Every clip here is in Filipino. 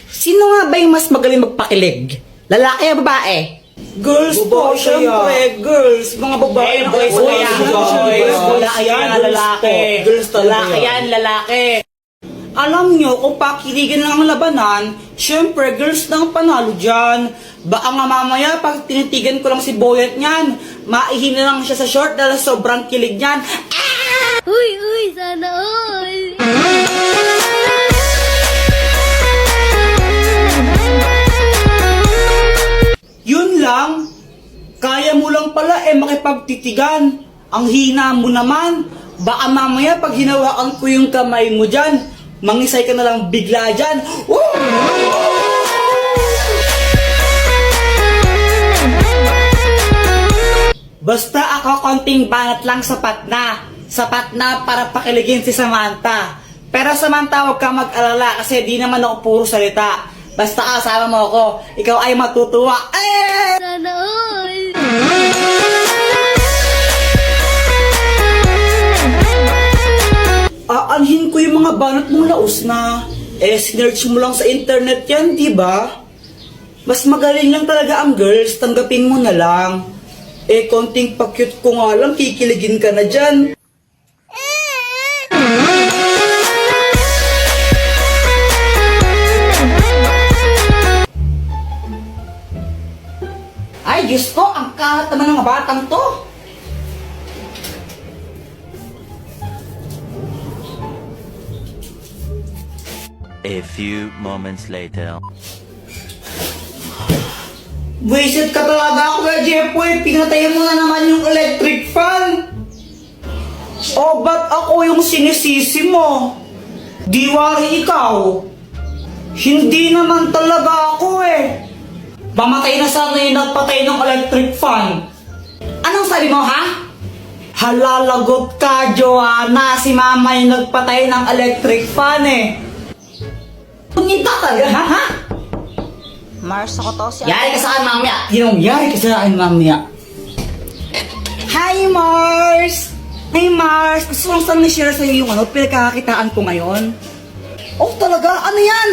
Sino nga ba yung mas magaling magpakilig? Lalaki o babae? Girls po, syempre, girls. Mga babae na kayo boys, Lalaki yan, lalaki. Girls talaga Lalaki yan, lalaki. Alam nyo, kung pakiligan lang ang labanan, syempre, girls na ang panalo dyan. Baka nga mamaya, pag tinitigan ko lang si Boyet niyan, maihina lang siya sa short dahil sobrang kilig niyan. Uy, sana all. Yun lang, kaya mo lang pala makipagtitigan. Ang hina mo naman, baka mamaya pag hinawakan ko yung kamay mo dyan, mangisay ka na lang bigla dyan. Woo! Basta ako konting banat lang sapat na. Sapat na para pakiligin si Samantha. Pero Samantha, huwag kang mag-alala kasi di naman ako puro salita. Basta kasama mo ako, ikaw ay matutuwa. Sana all. Aanhin ko yung mga banat mong laos na. Sinerch mo lang sa internet yan, di ba? Mas magaling lang talaga ang girls, tanggapin mo na lang. Konting pa-cute ko nga lang, kikiligin ka na dyan. Ay, Diyos ko, ang kalat naman ng mga batang to. A few moments later. Wasted ka talaga, Kuya Jepoy. Pinatay mo na naman yung electric fan. O, ba't ako yung sinisisi mo? Di wari ikaw. Hindi naman talaga ako Mamatay na sana yung nagpatay ng electric fan. Anong sabi mo, ha? Halalagot ka, Joanna. Si Mama yung nagpatay ng electric fan Punita talaga, ha? Mars, ako to. Yari ka sa akin mamaya. Yari ka sa akin mamaya. Hi, Mars! Hi, Mars! Gusto lang sana share sa'yo yung pinagkakakitaan ko ngayon. Oh, talaga? Ano yan?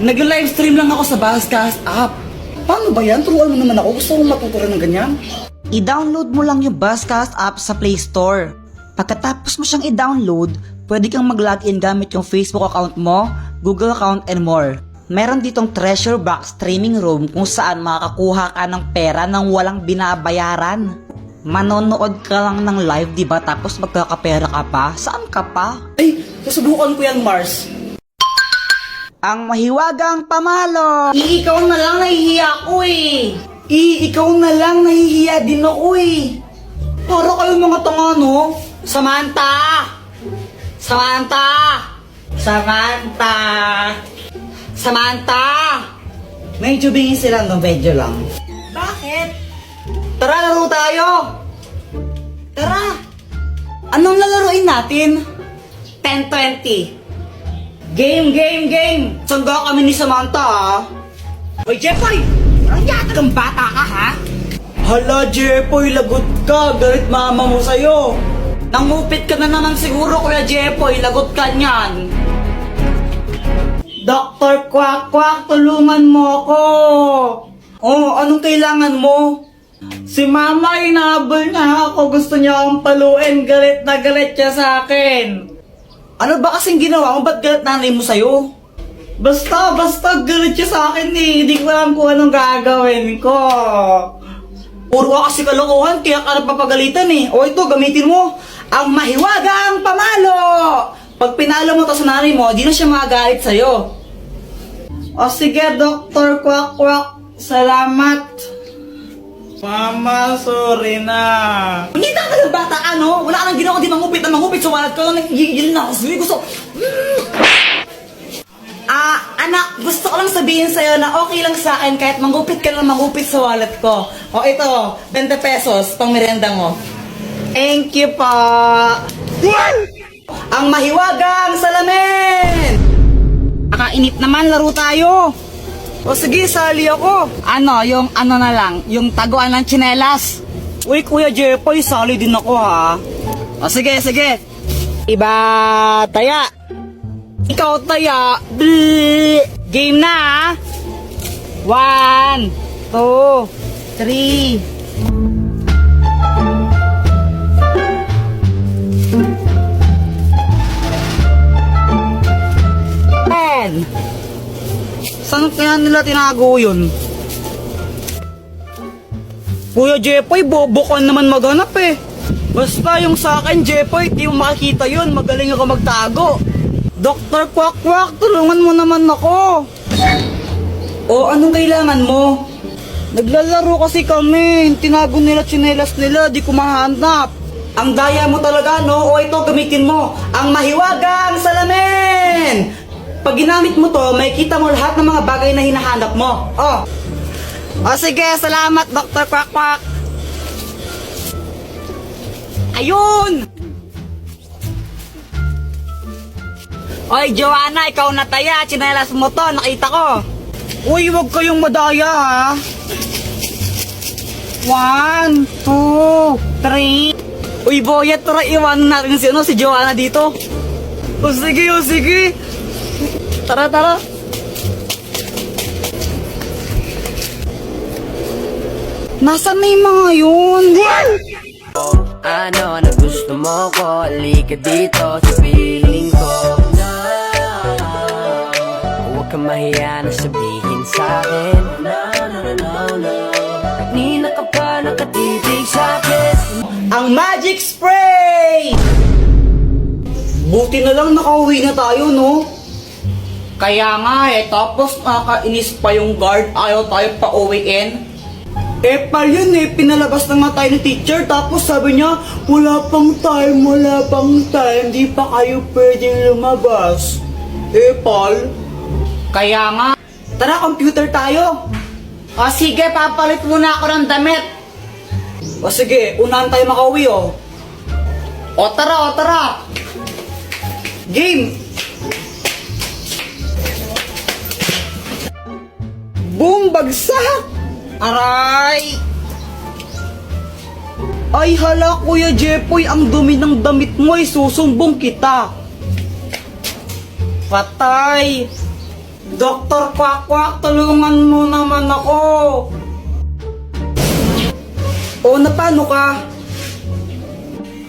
Nag-livestream lang ako sa Buzzcast app. Paano ba yan? Turuan mo naman ako. Gusto kong matutunan ng ganyan. I-download mo lang yung Buzzcast app sa Play Store. Pagkatapos mo siyang i-download, pwede kang mag-login gamit yung Facebook account mo, Google account, and more. Meron ditong treasure box streaming room kung saan makakakuha ka ng pera nang walang binabayaran. Manonood ka lang ng live, diba? Tapos magkakapera ka pa? Saan ka pa? Ay, susubukan ko yan, Mars. Ang mahiwagang pamalo! Ikaw na lang nahihiya ko ikaw na lang nahihiya din ako Para kayong mga tanga, no? Samantha! Samantha! Samantha! Samantha! Medyo bingin sila, no? Medyo lang. Bakit? Tara, laro tayo! Tara! Anong lalaroin natin? 10-20. Game! Sangga kami ni Samantha, Hoy, Jepoy! Parang yata kang bata ka, ha? Hala, Jepoy, lagot ka. Galit mama mo sa'yo. Nangupit ka na naman siguro, Kuya Jepoy. Lagot ka niyan. Dr. Quack Quack, tulungan mo ako. Oh, anong kailangan mo? Si Mama, inahabol na ako. Gusto niya akong paluin. Galit na galit siya sa akin. Ano ba kasing ginawa mo? Ba't galit nanay mo sa'yo? Basta galit siya sa akin Hindi ko alam kung anong gagawin ko. Puro ka kasi kalokohan, kaya ka napapagalitan O ito, gamitin mo ang mahiwagang pamalo. Pag pinalo mo to sa nanay mo, di na siya magagalit sa'yo. O sige, Dr. Quack Quack. Salamat. Mama, sorry na. Hindi ka ng bata ka, no? Wala ka nang ginawa, di mangupit. Sumalat ka lang, nagigil na ako. Sabi, gusto. Anak, gusto ko lang sabihin sa'yo na okay lang sa akin kahit mangupit ka lang mangupit sa wallet ko. O ito, 20 pesos, pang merienda mo. Thank you po. Ang mahiwagang salamin! Nakainit naman, laro tayo. O sige, sali ako. Yung na lang, yung taguan ng tsinelas. Uy, Kuya Jepoy, sali din ako, ha? O sige. Iba, taya. Ikaw, taya. Game na, ha? 1, 2, 3. Saan kaya nila tinago yun? Kuya Jepoy, bobo ka naman maghanap eh. Basta yung sa akin, Jepoy, di mo makikita yun. Magaling ako magtago. Dr. Quack Quack, tulungan mo naman ako. O, anong kailangan mo? Naglalaro kasi kami. Tinago nila tsinelas nila, di ko mahanap. Ang daya mo talaga, no? O ito, gamitin mo. Ang mahiwagang salamin! Pag ginamit mo to, may kita mo lahat ng mga bagay na hinahanap mo. Oh. O sige, salamat Dr. Quack Quack. Ayun! Oy, Joanna, ikaw na taya. Tsinelas mo to, nakita ko. Uy, wag kayong madaya ha. 1, 2, 3. Uy, boyet, tara iwanan natin si Joanna dito. O sige, o sige. Tara, tara. Nasaan na yung mga yun? Ano na gusto mo ko? Halika dito sa piling ko. No, huwag kang mahiya na sabihin sa'kin. No, no, no, no, no. Kanina ka pa nakatitig sa'kin. Ang magic spray! Buti na lang nakauwi na tayo, no? Kaya nga eh, tapos nakakainis pa yung guard, ayaw tayo pa uwiin. Eh pal yun eh, pinalabas na nga tayo ni teacher, tapos sabi niya, wala pang time, di pa kayo pwedeng lumabas. Eh pal? Kaya nga. Tara, computer tayo. O sige, papalit muna ako ng damit. O sige, unahan tayo makauwi oh. O tara. Game! Boom! Bagsak! Aray! Ay hala, Kuya Jepoy, ang dumi ng damit mo ay susumbong kita. Patay! Dr. Quack Quack, tulungan mo naman ako. O, napano ka?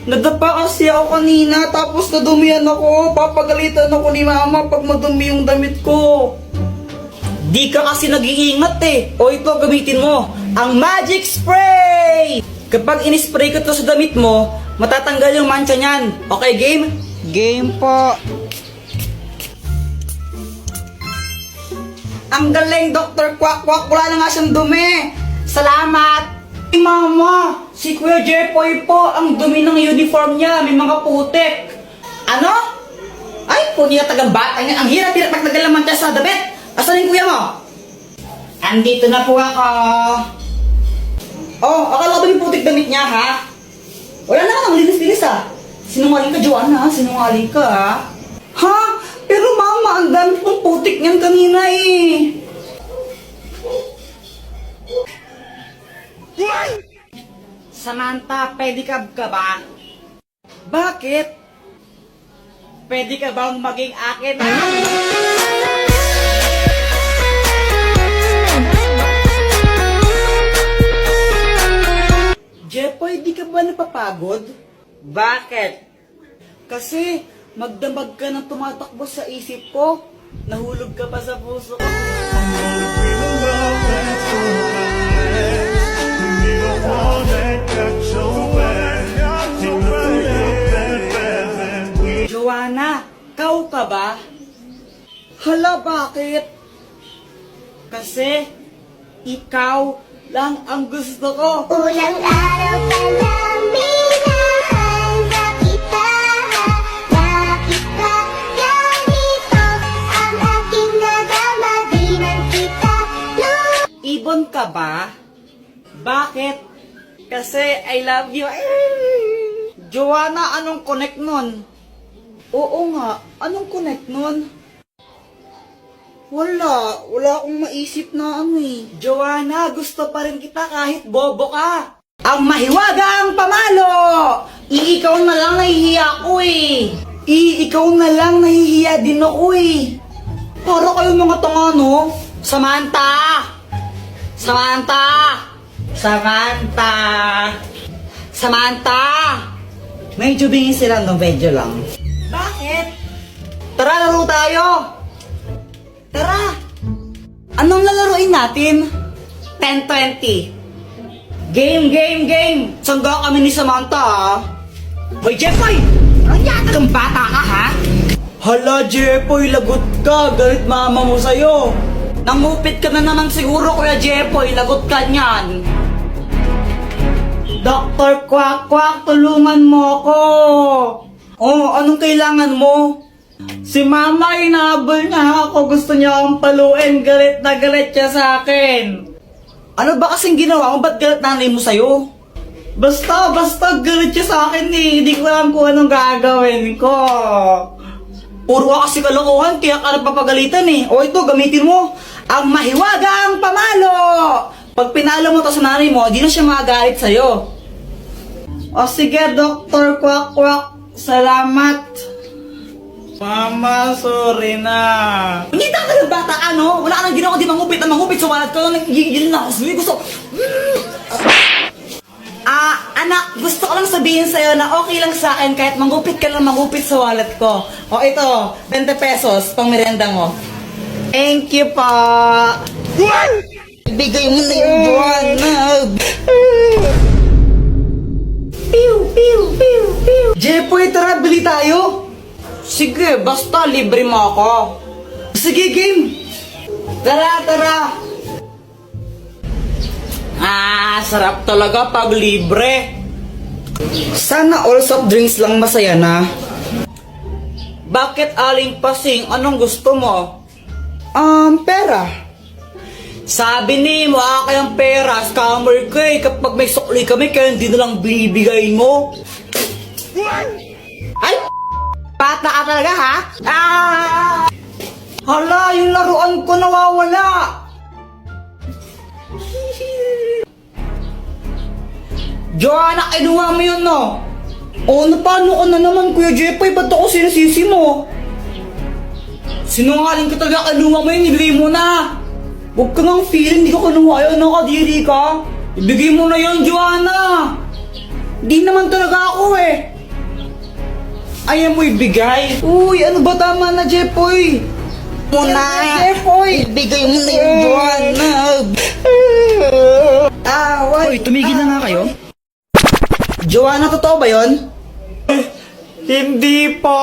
Nadapa kasi ako kanina, tapos nadumihan ako. Papagalitan ako ni mama pag madumi yung damit ko. Di ka kasi nag-iingat eh. O ito, gamitin mo. Ang magic spray! Kapag in-spray ko to sa damit mo, matatanggal yung mancha niyan. Okay, game? Game po. Ang galing, Dr. Quack Quack. Wala na nga siyang dumi. Salamat. Ay, mama, si Kuya Jepoy po, ang dumi ng uniform niya. May mga putik. Ano? Ay, po niya tagang bata niya. Ang hirap-hirap magtagal ng mancha sa damit. Asan yung kuya mo? Andito na po ako. Oh, akala ba yung putik damit niya, ha? Wala na, ang linis-linis, ha? Sinungaling ka, Joanna, ha? Sinungaling ka, ha? Ha? Pero mama, ang dami pong putik niyan kanina, eh. Samantha, pedicab ka ba? Bakit? Pwede ka bang maging akin, ha? Jepoy, di ka ba napapagod? Bakit? Kasi magdamag ka ng tumatakbo sa isip ko. Nahulog ka pa sa puso ko. Joanna, kau ka ba? Hala, bakit? Kasi ikaw lang ang gusto ko. Ulang araw pa lang minahanda kita. Bakit ba ganito ang aking nadama? Di man kita Ibon ka ba? Bakit? Kasi I love you. Joanna, anong connect nun? Oo nga, anong connect nun? Wala akong maisip na ano eh. Joanna, gusto pa rin kita kahit bobo ka. Ang mahiwagang pamalo! Ikaw na lang nahihiya ako eh. Ikaw na lang nahihiya din ako eh. Para kayo mga tanga, no? Samantha! Samantha! Samantha! Samantha! Medyo bingin sila, no? Medyo lang. Bakit? Tara, laro tayo! Tara! Anong lalaroin natin? 10-20. Game! Sangga kami ni Samantha, ah. Hoy, Jeffoy! Ang yata kang bata ka, ha? Hala, Jepoy, lagot ka. Galit mama mo sa'yo. Nangupit ka na naman siguro, Kuya Jeffoy. Lagot ka niyan. Dr. Quack, tulungan mo ako. Oh, anong kailangan mo? Si Mama, inaabol niya ako. Gusto niya akong paluin. Galit na galit siya sa akin. Ano ba kasing ginawa mo? Ba't galit nanay mo sa'yo? Basta galit siya sa akin eh. Hindi ko alam kung anong gagawin ko. Puro ka kasi kalokohan, kaya ka napapagalitan eh. O ito, gamitin mo ang mahiwagang pamalo. Pag pinalo mo to sa nanay mo, di na siya magagalit sa'yo. O sige, Dr. Quack. Salamat. Mama, sorry na. Hindi ka ng bata ka, no? Wala ka nang ginawa, di mangupit na mangupit. Sumalat ka lang, nagigil na ako. Sabi gusto. Anak, gusto ko lang sabihin sa'yo na okay lang sa akin kahit mangupit ka lang mangupit sa wallet ko. O ito, 20 pesos, pang merenda mo. Thank you po. Ibigay mo na yung buwan na. Jepoy, tara, bili tayo. Sige, basta libre mo ako. Sige, game. Tara. Sarap talaga pag libre. Sana all soft drinks lang masaya na. Bakit aling pasing? Anong gusto mo? Pera. Sabi ni mo, kayang pera, scammer ka eh. Kapag may sukli kami, kaya hindi na lang binibigay mo. Ay, bata ka talaga, ha? Hala, yung laruan ko nawawala. Joanna, kinuha mo yun, no? O, paano ka na naman, Kuya Jepoy? Ba't ako sinasisi mo? Sinungaling ka talaga, kinuha mo yun, ibigay mo na. Huwag ka nang feeling, di ka kinuha yun, nakadiri ka. Ibigay mo na yun, Joanna. Di naman talaga ako eh. Ayaw mo ibigay. Uy, ano ba tama na, Jepoy? Muna. Jepoy! Ibigay mo na yung Joanna. Uy, tumigil na nga kayo. Joanna, totoo ba yun? Hindi po.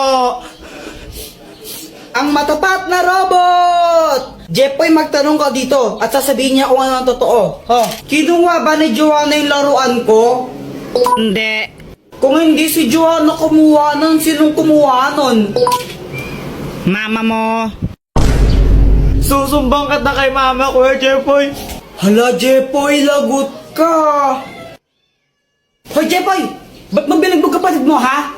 Ang matapat na robot! Jepoy, magtanong ka dito at sasabihin niya kung ano ang totoo. Kinuha ba ni Joanna yung laruan ko? Hindi. Kung hindi si Joanna kumuha nun, sinong kumuha nun? Mama mo. Susumbang ka na kay mama, Kuya Jeffoy. Hala, Jepoy, lagot ka! Hoy, Jepoy! Ba't mabilag mo kapatid mo, ha?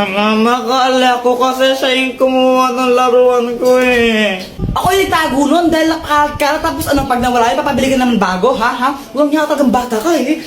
Mama, kala ko kasi siya yung kumuha ng laruan ko eh. Ako yung itago nun dahil nakakala tapos ano, pag nawala, ipapabili ka naman bago, ha? Huwag niya talagang bata ka eh.